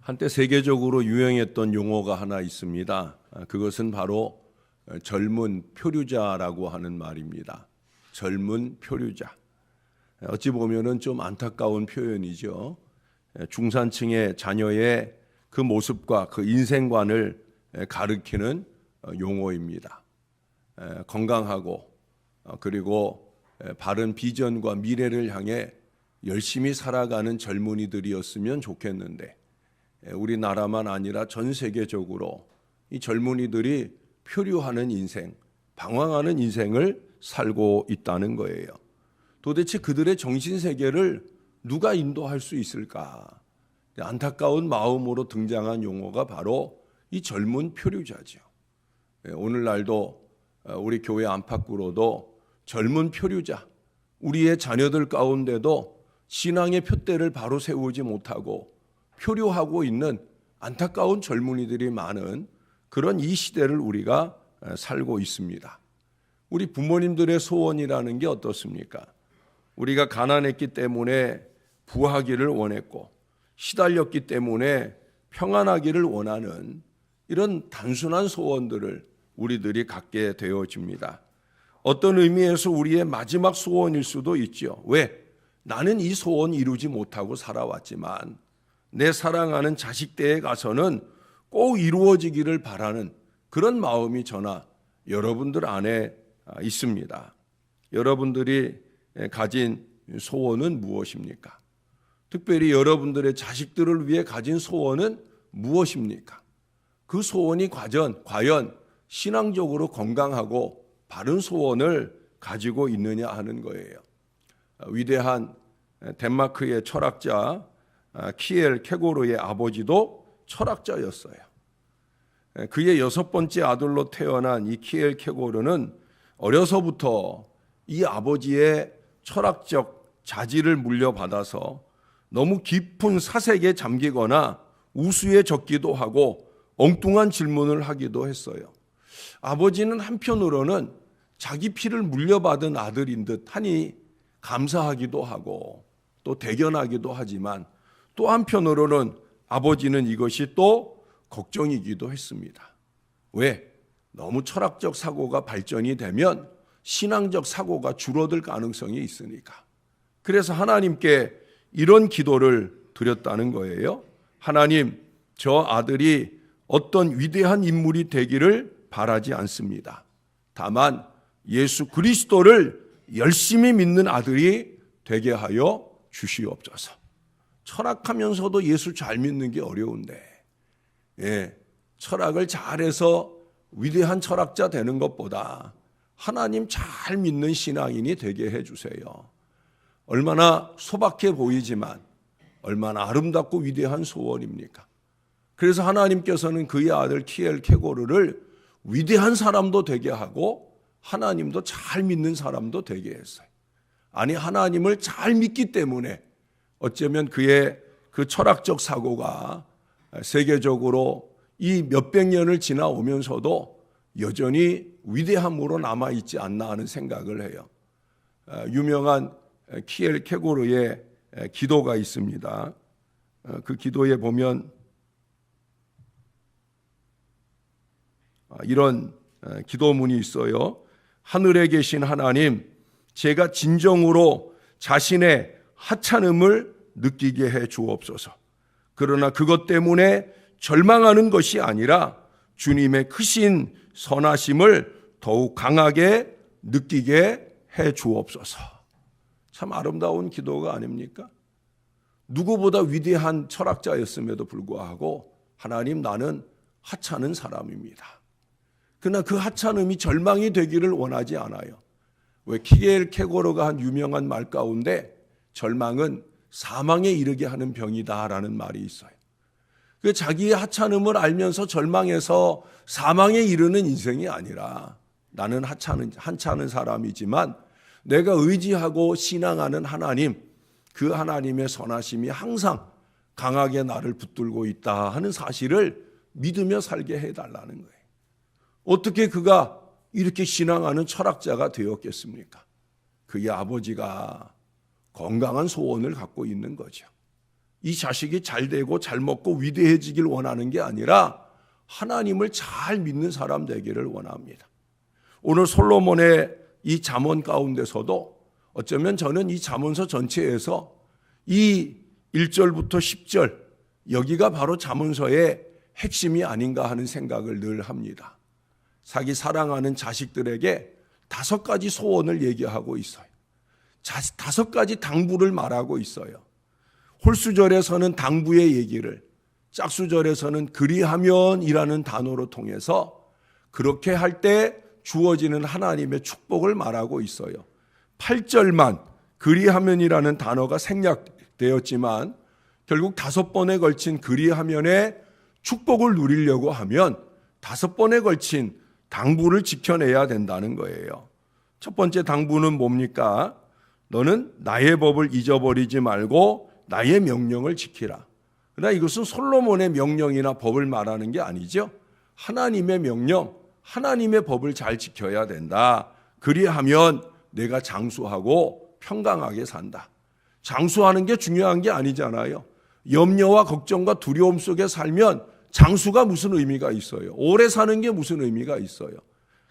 한때 세계적으로 유행했던 용어가 하나 있습니다. 그것은 바로 젊은 표류자라고 하는 말입니다. 젊은 표류자. 어찌 보면은 좀 안타까운 표현이죠. 중산층의 자녀의 그 모습과 그 인생관을 가리키는 용어입니다. 건강하고 그리고 바른 비전과 미래를 향해 열심히 살아가는 젊은이들이었으면 좋겠는데 우리나라만 아니라 전 세계적으로 이 젊은이들이 표류하는 인생, 방황하는 인생을 살고 있다는 거예요. 도대체 그들의 정신세계를 누가 인도할 수 있을까? 안타까운 마음으로 등장한 용어가 바로 이 젊은 표류자죠. 오늘날도 우리 교회 안팎으로도 젊은 표류자, 우리의 자녀들 가운데도 신앙의 푯대를 바로 세우지 못하고 표류하고 있는 안타까운 젊은이들이 많은 그런 이 시대를 우리가 살고 있습니다. 우리 부모님들의 소원이라는 게 어떻습니까? 우리가 가난했기 때문에 부하기를 원했고 시달렸기 때문에 평안하기를 원하는 이런 단순한 소원들을 우리들이 갖게 되어집니다. 어떤 의미에서 우리의 마지막 소원일 수도 있죠. 왜? 나는 이 소원 이루지 못하고 살아왔지만 내 사랑하는 자식대에 가서는 꼭 이루어지기를 바라는 그런 마음이 저나 여러분들 안에 있습니다. 여러분들이 가진 소원은 무엇입니까? 특별히 여러분들의 자식들을 위해 가진 소원은 무엇입니까? 그 소원이 과연 신앙적으로 건강하고 바른 소원을 가지고 있느냐 하는 거예요. 위대한 덴마크의 철학자 키엘 케고르의 아버지도 철학자였어요. 그의 6번째 아들로 태어난 이 키엘 케고르는 어려서부터 이 아버지의 철학적 자질을 물려받아서 너무 깊은 사색에 잠기거나 우수에 젖기도 하고 엉뚱한 질문을 하기도 했어요. 아버지는 한편으로는 자기 피를 물려받은 아들인 듯 하니 감사하기도 하고 또 대견하기도 하지만 또 한편으로는 아버지는 이것이 또 걱정이기도 했습니다. 왜? 너무 철학적 사고가 발전이 되면 신앙적 사고가 줄어들 가능성이 있으니까. 그래서 하나님께 이런 기도를 드렸다는 거예요. 하나님, 저 아들이 어떤 위대한 인물이 되기를 바라지 않습니다. 다만 예수 그리스도를 열심히 믿는 아들이 되게 하여 주시옵소서. 철학하면서도 예수 잘 믿는 게 어려운데 철학을 잘해서 위대한 철학자 되는 것보다 하나님 잘 믿는 신앙인이 되게 해주세요. 얼마나 소박해 보이지만 얼마나 아름답고 위대한 소원입니까? 그래서 하나님께서는 그의 아들 키엘 케고르를 위대한 사람도 되게 하고 하나님도 잘 믿는 사람도 되게 했어요. 아니, 하나님을 잘 믿기 때문에 어쩌면 그의 그 철학적 사고가 세계적으로 이 몇백 년을 지나오면서도 여전히 위대함으로 남아있지 않나 하는 생각을 해요. 유명한 키엘 케고르의 기도가 있습니다. 그 기도에 보면 이런 기도문이 있어요. 하늘에 계신 하나님, 제가 진정으로 자신의 하찮음을 느끼게 해 주옵소서. 그러나 그것 때문에 절망하는 것이 아니라 주님의 크신 선하심을 더욱 강하게 느끼게 해 주옵소서. 참 아름다운 기도가 아닙니까? 누구보다 위대한 철학자였음에도 불구하고 하나님, 나는 하찮은 사람입니다. 그러나 그 하찮음이 절망이 되기를 원하지 않아요. 왜? 키엘 케고르가 한 유명한 말 가운데 절망은 사망에 이르게 하는 병이다라는 말이 있어요. 그 자기의 하찮음을 알면서 절망해서 사망에 이르는 인생이 아니라 나는 하찮은 사람이지만 내가 의지하고 신앙하는 하나님, 그 하나님의 선하심이 항상 강하게 나를 붙들고 있다 하는 사실을 믿으며 살게 해달라는 거예요. 어떻게 그가 이렇게 신앙하는 철학자가 되었겠습니까? 그의 아버지가 건강한 소원을 갖고 있는 거죠. 이 자식이 잘 되고 잘 먹고 위대해지길 원하는 게 아니라 하나님을 잘 믿는 사람 되기를 원합니다. 오늘 솔로몬의 이 잠언 가운데서도 어쩌면 저는 이 잠언서 전체에서 이 1절부터 10절 여기가 바로 잠언서의 핵심이 아닌가 하는 생각을 늘 합니다. 자기 사랑하는 자식들에게 5가지 소원을 얘기하고 있어요. 5가지 당부를 말하고 있어요. 홀수절에서는 당부의 얘기를, 짝수절에서는 그리하면이라는 단어로 통해서 그렇게 할 때 주어지는 하나님의 축복을 말하고 있어요. 8절만 그리하면이라는 단어가 생략되었지만 결국 5번에 걸친 그리하면의 축복을 누리려고 하면 5번에 걸친 당부를 지켜내야 된다는 거예요. 첫 번째 당부는 뭡니까? 너는 나의 법을 잊어버리지 말고 나의 명령을 지키라. 그러나 이것은 솔로몬의 명령이나 법을 말하는 게 아니죠. 하나님의 명령, 하나님의 법을 잘 지켜야 된다. 그리하면 내가 장수하고 평강하게 산다. 장수하는 게 중요한 게 아니잖아요. 염려와 걱정과 두려움 속에 살면 장수가 무슨 의미가 있어요? 오래 사는 게 무슨 의미가 있어요?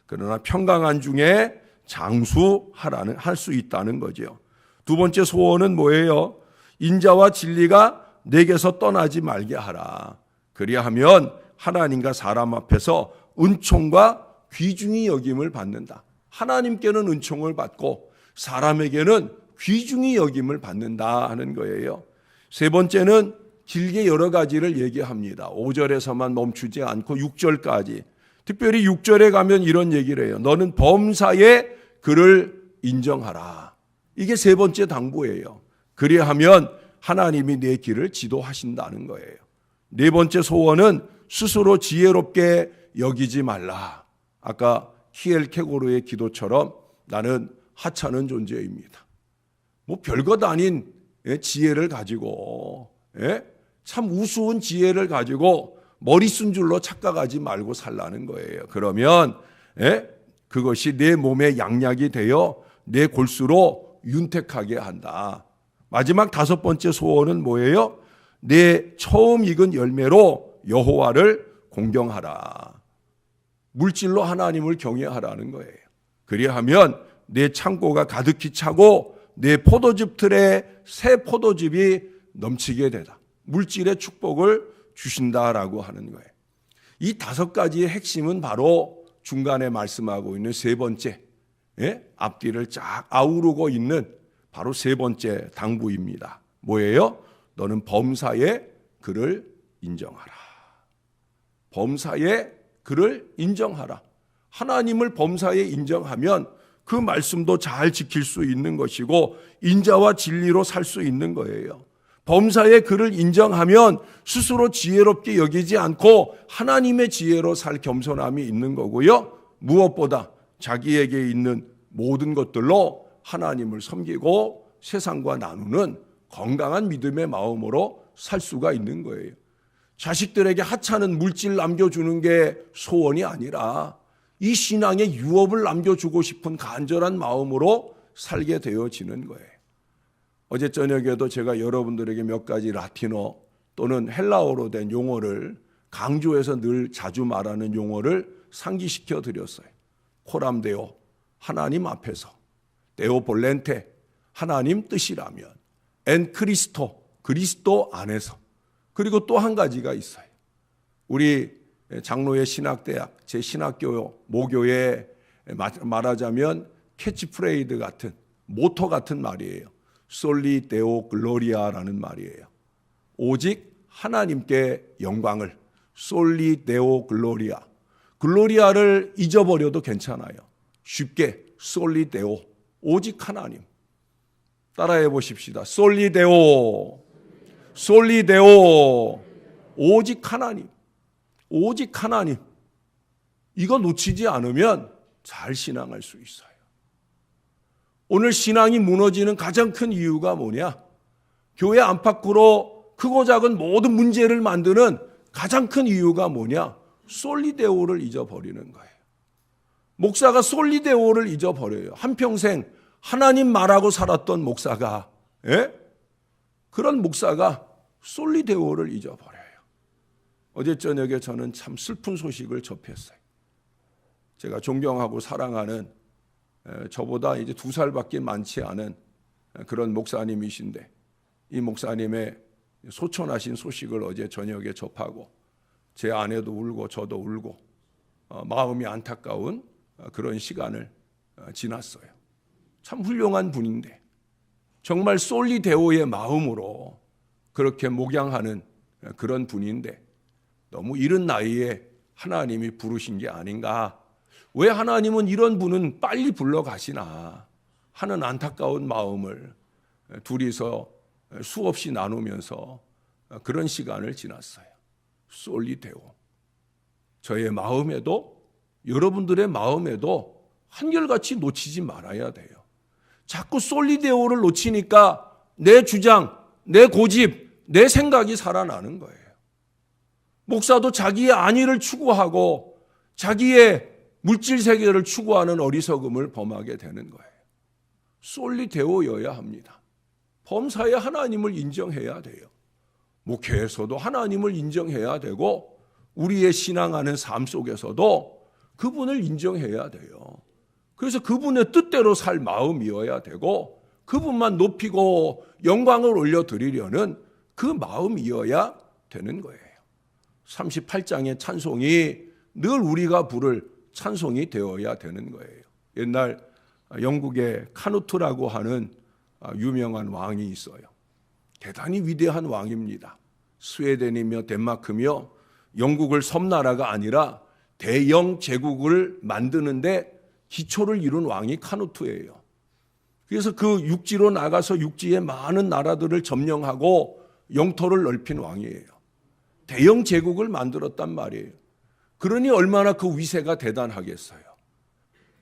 그러나 평강한 중에 장수하라는 할 수 있다는 거죠. 두 번째 소원은 뭐예요? 인자와 진리가 내게서 떠나지 말게 하라. 그리하면 하나님과 사람 앞에서 은총과 귀중히 여김을 받는다. 하나님께는 은총을 받고 사람에게는 귀중히 여김을 받는다 하는 거예요. 세 번째는 길게 여러 가지를 얘기합니다. 5절에서만 멈추지 않고 6절까지. 특별히 6절에 가면 이런 얘기를 해요. 너는 범사에 그를 인정하라. 이게 세 번째 당부예요. 그리하면 하나님이 내 길을 지도하신다는 거예요. 네 번째 소원은 스스로 지혜롭게 여기지 말라. 아까 히엘 케고르의 기도처럼 나는 하찮은 존재입니다. 뭐 별것 아닌 지혜를 가지고 참 우스운 지혜를 가지고 머리 쓴 줄로 착각하지 말고 살라는 거예요. 그러면 그것이 내 몸의 양약이 되어 내 골수로 윤택하게 한다. 마지막 5번째 소원은 뭐예요? 내 처음 익은 열매로 여호와를 공경하라. 물질로 하나님을 경외하라는 거예요. 그리하면 내 창고가 가득히 차고 내 포도즙 틀에 새 포도즙이 넘치게 되다. 물질의 축복을 주신다라고 하는 거예요. 이 5가지의 핵심은 바로 중간에 말씀하고 있는 세 번째, 앞뒤를 쫙 아우르고 있는 바로 세 번째 당부입니다. 뭐예요? 너는 범사에 그를 인정하라. 범사에 그를 인정하라. 하나님을 범사에 인정하면 그 말씀도 잘 지킬 수 있는 것이고 인자와 진리로 살 수 있는 거예요. 범사에 그를 인정하면 스스로 지혜롭게 여기지 않고 하나님의 지혜로 살 겸손함이 있는 거고요. 무엇보다 자기에게 있는 모든 것들로 하나님을 섬기고 세상과 나누는 건강한 믿음의 마음으로 살 수가 있는 거예요. 자식들에게 하찮은 물질 남겨주는 게 소원이 아니라 이 신앙의 유업을 남겨주고 싶은 간절한 마음으로 살게 되어지는 거예요. 어제 저녁에도 제가 여러분들에게 몇 가지 라틴어 또는 헬라어로 된 용어를 강조해서 늘 자주 말하는 용어를 상기시켜 드렸어요. 코람데오, 하나님 앞에서. 데오 볼렌테, 하나님 뜻이라면. 엔 크리스토, 그리스도 안에서. 그리고 또 한 가지가 있어요. 우리 장로의 신학대학, 제 신학교 모교에 말하자면 캐치프레이드 같은, 모토 같은 말이에요. 솔리 데오 글로리아라는 말이에요. 오직 하나님께 영광을. 솔리 데오 글로리아. 글로리아를 잊어버려도 괜찮아요. 쉽게 솔리 데오. 오직 하나님. 따라해 보십시다. 솔리 데오. 솔리 데오. 오직 하나님. 오직 하나님. 이거 놓치지 않으면 잘 신앙할 수 있어요. 오늘 신앙이 무너지는 가장 큰 이유가 뭐냐? 교회 안팎으로 크고 작은 모든 문제를 만드는 가장 큰 이유가 뭐냐? 솔리데오를 잊어버리는 거예요. 목사가 솔리데오를 잊어버려요. 한평생 하나님 말하고 살았던 목사가, 그런 목사가 솔리데오를 잊어버려요. 어제 저녁에 저는 참 슬픈 소식을 접했어요. 제가 존경하고 사랑하는 저보다 이제 2살밖에 많지 않은 그런 목사님이신데 이 목사님의 소천하신 소식을 어제 저녁에 접하고 제 아내도 울고 저도 울고 마음이 안타까운 그런 시간을 지났어요. 참 훌륭한 분인데 정말 솔리데오의 마음으로 그렇게 목양하는 그런 분인데 너무 이른 나이에 하나님이 부르신 게 아닌가. 왜 하나님은 이런 분은 빨리 불러가시나 하는 안타까운 마음을 둘이서 수없이 나누면서 그런 시간을 지났어요. 솔리데오. 저의 마음에도 여러분들의 마음에도 한결같이 놓치지 말아야 돼요. 자꾸 솔리데오를 놓치니까 내 주장, 내 고집, 내 생각이 살아나는 거예요. 목사도 자기의 안위를 추구하고 자기의 물질 세계를 추구하는 어리석음을 범하게 되는 거예요. 솔리데오여야 합니다. 범사에 하나님을 인정해야 돼요. 목회에서도 하나님을 인정해야 되고 우리의 신앙하는 삶 속에서도 그분을 인정해야 돼요. 그래서 그분의 뜻대로 살 마음이어야 되고 그분만 높이고 영광을 올려드리려는 그 마음이어야 되는 거예요. 38장의 찬송이 늘 우리가 부를 찬송이 되어야 되는 거예요. 옛날 영국의 카누트라고 하는 유명한 왕이 있어요. 대단히 위대한 왕입니다. 스웨덴이며 덴마크며 영국을 섬나라가 아니라 대영 제국을 만드는데 기초를 이룬 왕이 카누트예요. 그래서 그 육지로 나가서 육지의 많은 나라들을 점령하고 영토를 넓힌 왕이에요. 대영 제국을 만들었단 말이에요. 그러니 얼마나 그 위세가 대단하겠어요.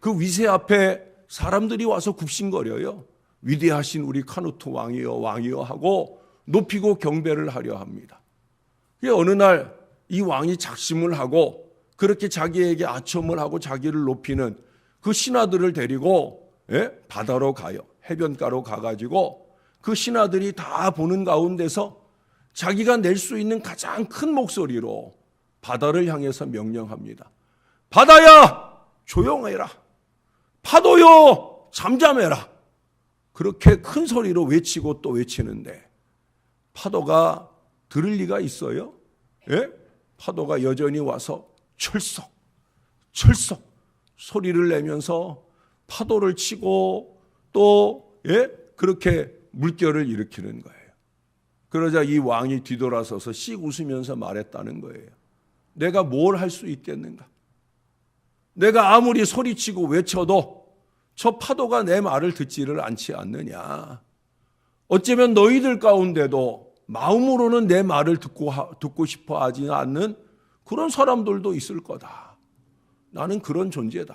그 위세 앞에 사람들이 와서 굽신거려요. 위대하신 우리 카누트 왕이여 왕이여 하고 높이고 경배를 하려 합니다. 어느 날 이 왕이 작심을 하고 그렇게 자기에게 아첨을 하고 자기를 높이는 그 신하들을 데리고 바다로 가요. 해변가로 가가지고 그 신하들이 다 보는 가운데서 자기가 낼 수 있는 가장 큰 목소리로 바다를 향해서 명령합니다. 바다야 조용해라. 파도요 잠잠해라. 그렇게 큰 소리로 외치고 또 외치는데 파도가 들을 리가 있어요? 예? 파도가 여전히 와서 철썩 소리를 내면서 파도를 치고 또 그렇게 물결을 일으키는 거예요. 그러자 이 왕이 뒤돌아서서 씩 웃으면서 말했다는 거예요. 내가 뭘 할 수 있겠는가? 내가 아무리 소리치고 외쳐도 저 파도가 내 말을 듣지를 않지 않느냐. 어쩌면 너희들 가운데도 마음으로는 내 말을 듣고 싶어 하지 않는 그런 사람들도 있을 거다. 나는 그런 존재다.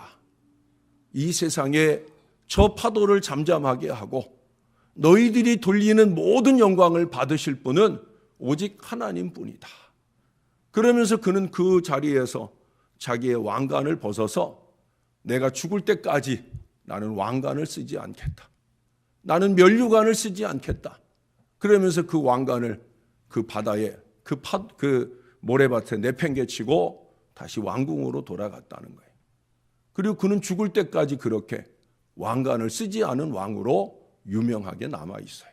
이 세상에 저 파도를 잠잠하게 하고 너희들이 돌리는 모든 영광을 받으실 분은 오직 하나님뿐이다. 그러면서 그는 그 자리에서 자기의 왕관을 벗어서 내가 죽을 때까지 나는 왕관을 쓰지 않겠다. 나는 면류관을 쓰지 않겠다. 그러면서 그 왕관을 그 바다에 그 모래밭에 내팽개치고 다시 왕궁으로 돌아갔다는 거예요. 그리고 그는 죽을 때까지 그렇게 왕관을 쓰지 않은 왕으로 유명하게 남아 있어요.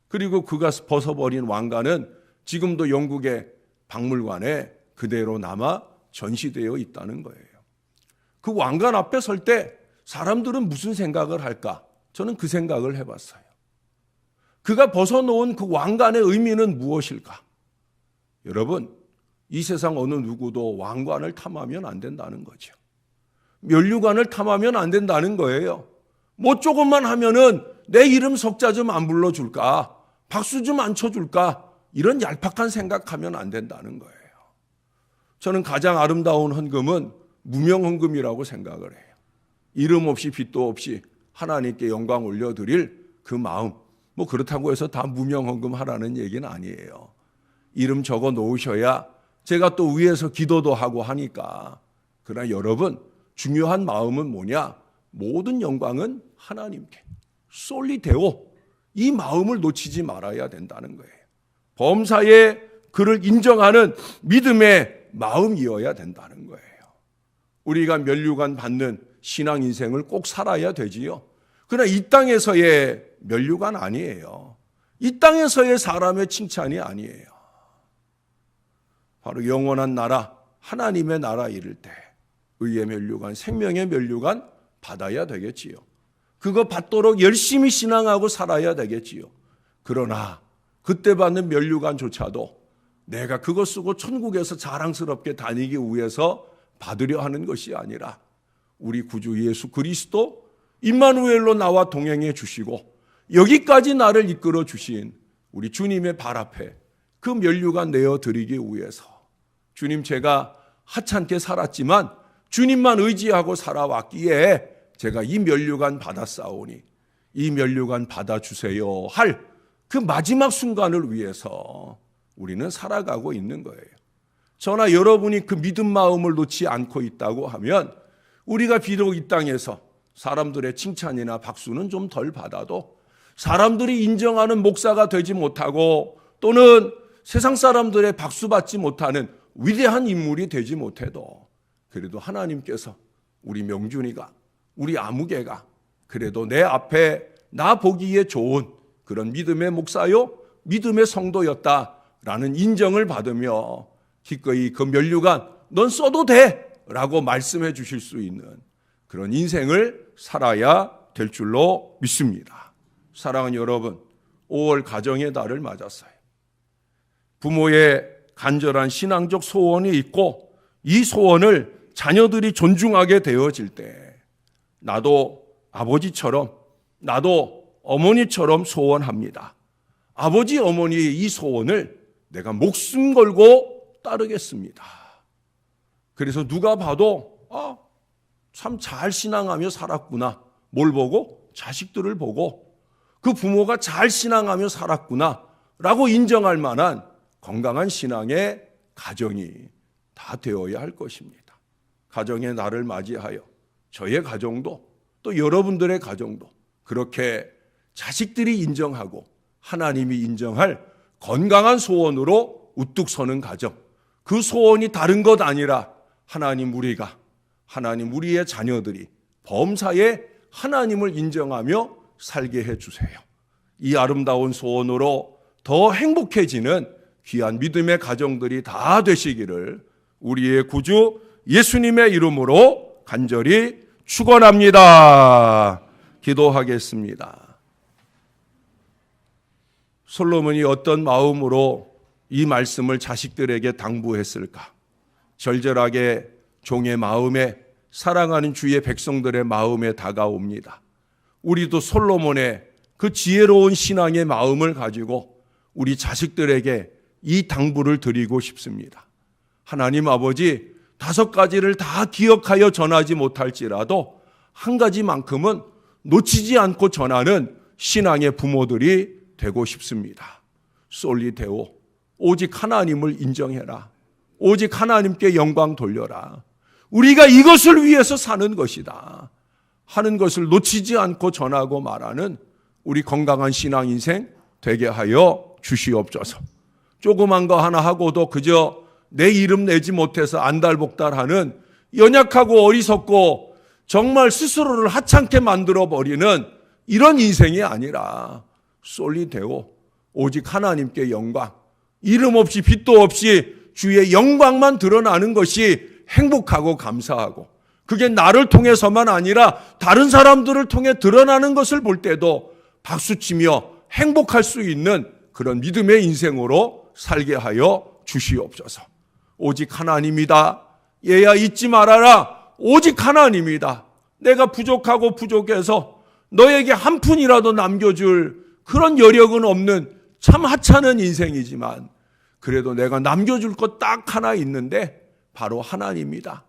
그리고 그가 벗어버린 왕관은 지금도 영국의 박물관에 그대로 남아 전시되어 있다는 거예요. 그 왕관 앞에 설 때 사람들은 무슨 생각을 할까? 저는 그 생각을 해봤어요. 그가 벗어놓은 그 왕관의 의미는 무엇일까? 여러분, 이 세상 어느 누구도 왕관을 탐하면 안 된다는 거죠. 면류관을 탐하면 안 된다는 거예요. 뭐 조금만 하면은 내 이름 석자 좀 안 불러줄까? 박수 좀 안 쳐줄까? 이런 얄팍한 생각하면 안 된다는 거예요. 저는 가장 아름다운 헌금은 무명헌금이라고 생각을 해요. 이름 없이 빚도 없이 하나님께 영광 올려드릴 그 마음. 뭐 그렇다고 해서 다 무명헌금 하라는 얘기는 아니에요. 이름 적어 놓으셔야 제가 또 위에서 기도도 하고 하니까. 그러나 여러분, 중요한 마음은 뭐냐? 모든 영광은 하나님께. 솔리데오. 이 마음을 놓치지 말아야 된다는 거예요. 범사에 그를 인정하는 믿음의 마음이어야 된다는 거예요. 우리가 면류관 받는 신앙 인생을 꼭 살아야 되지요. 그러나 이 땅에서의 면류관 아니에요. 이 땅에서의 사람의 칭찬이 아니에요. 바로 영원한 나라, 하나님의 나라 이를 때 의의 면류관, 생명의 면류관 받아야 되겠지요. 그거 받도록 열심히 신앙하고 살아야 되겠지요. 그러나 그때 받는 면류관조차도 내가 그거 쓰고 천국에서 자랑스럽게 다니기 위해서 받으려 하는 것이 아니라 우리 구주 예수 그리스도 임마누엘로 나와 동행해 주시고 여기까지 나를 이끌어 주신 우리 주님의 발 앞에 그 면류관 내어드리기 위해서 주님, 제가 하찮게 살았지만 주님만 의지하고 살아왔기에 제가 이 면류관 받았사오니 이 면류관 받아주세요 할 그 마지막 순간을 위해서 우리는 살아가고 있는 거예요. 저나 여러분이 그 믿음 마음을 놓지 않고 있다고 하면 우리가 비록 이 땅에서 사람들의 칭찬이나 박수는 좀 덜 받아도, 사람들이 인정하는 목사가 되지 못하고 또는 세상 사람들의 박수 받지 못하는 위대한 인물이 되지 못해도 그래도 하나님께서 우리 명준이가, 우리 아무개가 그래도 내 앞에 나 보기에 좋은 그런 믿음의 목사요, 믿음의 성도였다라는 인정을 받으며 기꺼이 그 면류관 넌 써도 돼 라고 말씀해 주실 수 있는 그런 인생을 살아야 될 줄로 믿습니다. 사랑하는 여러분, 5월 가정의 달을 맞았어요. 부모의 간절한 신앙적 소원이 있고 이 소원을 자녀들이 존중하게 되어질 때 나도 아버지처럼, 나도 어머니처럼 소원합니다. 아버지 어머니의 이 소원을 내가 목숨 걸고 따르겠습니다. 그래서 누가 봐도 참 잘 신앙하며 살았구나. 뭘 보고? 자식들을 보고 그 부모가 잘 신앙하며 살았구나 라고 인정할 만한 건강한 신앙의 가정이 다 되어야 할 것입니다. 가정의 날을 맞이하여 저의 가정도 또 여러분들의 가정도 그렇게 자식들이 인정하고 하나님이 인정할 건강한 소원으로 우뚝 서는 가정, 그 소원이 다른 것 아니라 하나님 우리의 자녀들이 범사에 하나님을 인정하며 살게 해주세요. 이 아름다운 소원으로 더 행복해지는 귀한 믿음의 가정들이 다 되시기를 우리의 구주 예수님의 이름으로 간절히 축원합니다. 기도하겠습니다. 솔로몬이 어떤 마음으로 이 말씀을 자식들에게 당부했을까? 절절하게 종의 마음에, 사랑하는 주의 백성들의 마음에 다가옵니다. 우리도 솔로몬의 그 지혜로운 신앙의 마음을 가지고 우리 자식들에게 이 당부를 드리고 싶습니다. 하나님 아버지, 5가지를 다 기억하여 전하지 못할지라도 한 가지만큼은 놓치지 않고 전하는 신앙의 부모들이 되고 싶습니다. 솔리데오, 오직 하나님을 인정해라. 오직 하나님께 영광 돌려라. 우리가 이것을 위해서 사는 것이다 하는 것을 놓치지 않고 전하고 말하는 우리 건강한 신앙 인생 되게 하여 주시옵소서. 조그만 거 하나 하고도 그저 내 이름 내지 못해서 안달복달하는 연약하고 어리석고 정말 스스로를 하찮게 만들어버리는 이런 인생이 아니라 솔리데오, 오직 하나님께 영광, 이름 없이 빛도 없이 주의 영광만 드러나는 것이 행복하고 감사하고, 그게 나를 통해서만 아니라 다른 사람들을 통해 드러나는 것을 볼 때도 박수치며 행복할 수 있는 그런 믿음의 인생으로 살게 하여 주시옵소서. 오직 하나님이다. 얘야 잊지 말아라. 오직 하나님이다. 내가 부족하고 부족해서 너에게 한 푼이라도 남겨줄 그런 여력은 없는 참 하찮은 인생이지만 그래도 내가 남겨줄 것 딱 하나 있는데 바로 하나님이다.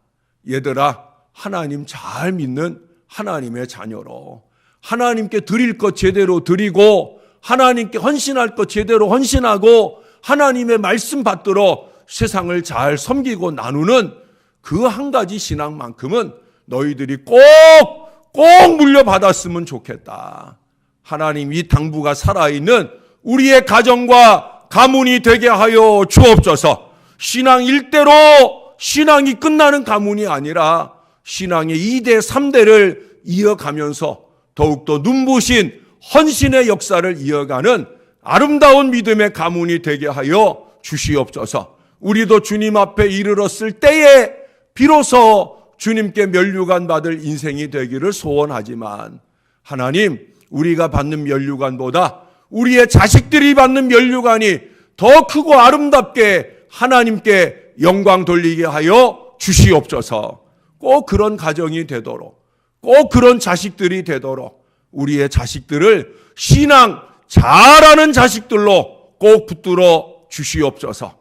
얘들아, 하나님 잘 믿는 하나님의 자녀로 하나님께 드릴 것 제대로 드리고 하나님께 헌신할 것 제대로 헌신하고 하나님의 말씀 받들어 세상을 잘 섬기고 나누는 그 한 가지 신앙만큼은 너희들이 꼭 물려받았으면 좋겠다. 하나님 이 당부가 살아있는 우리의 가정과 가문이 되게 하여 주옵소서. 신앙 일대로 신앙이 끝나는 가문이 아니라 신앙의 2대, 3대를 이어가면서 더욱더 눈부신 헌신의 역사를 이어가는 아름다운 믿음의 가문이 되게 하여 주시옵소서. 우리도 주님 앞에 이르렀을 때에 비로소 주님께 면류관 받을 인생이 되기를 소원하지만 하나님, 우리가 받는 면류관보다 우리의 자식들이 받는 면류관이 더 크고 아름답게 하나님께 영광 돌리게 하여 주시옵소서. 꼭 그런 가정이 되도록, 꼭 그런 자식들이 되도록 우리의 자식들을 신앙 잘하는 자식들로 꼭 붙들어 주시옵소서.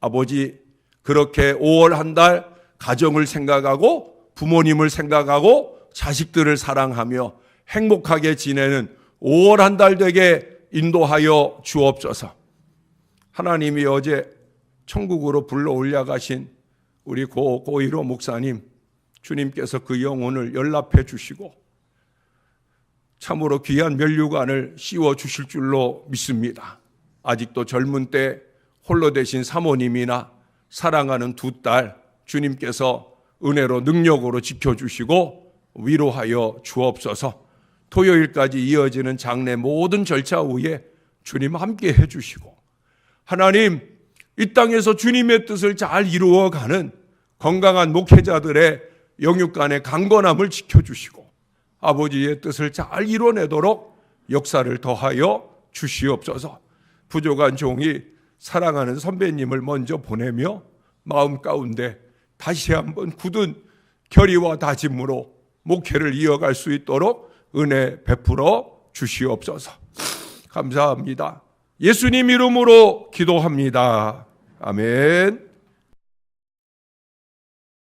아버지, 그렇게 5월 한 달 가정을 생각하고 부모님을 생각하고 자식들을 사랑하며 행복하게 지내는 5월 한 달 되게 인도하여 주옵소서. 하나님이 어제 천국으로 불러 올려가신 우리 고이로 목사님, 주님께서 그 영혼을 연락해 주시고 참으로 귀한 면류관을 씌워 주실 줄로 믿습니다. 아직도 젊은 때 홀로 되신 사모님이나 사랑하는 두 딸, 주님께서 은혜로 능력으로 지켜주시고 위로하여 주옵소서. 토요일까지 이어지는 장례 모든 절차 후에 주님 함께 해주시고 하나님, 이 땅에서 주님의 뜻을 잘 이루어가는 건강한 목회자들의 영육간의 강건함을 지켜주시고 아버지의 뜻을 잘 이뤄내도록 역사를 더하여 주시옵소서. 부족한 종이 사랑하는 선배님을 먼저 보내며 마음 가운데 다시 한번 굳은 결의와 다짐으로 목회를 이어갈 수 있도록 은혜 베풀어 주시옵소서. 감사합니다. 예수님 이름으로 기도합니다. 아멘.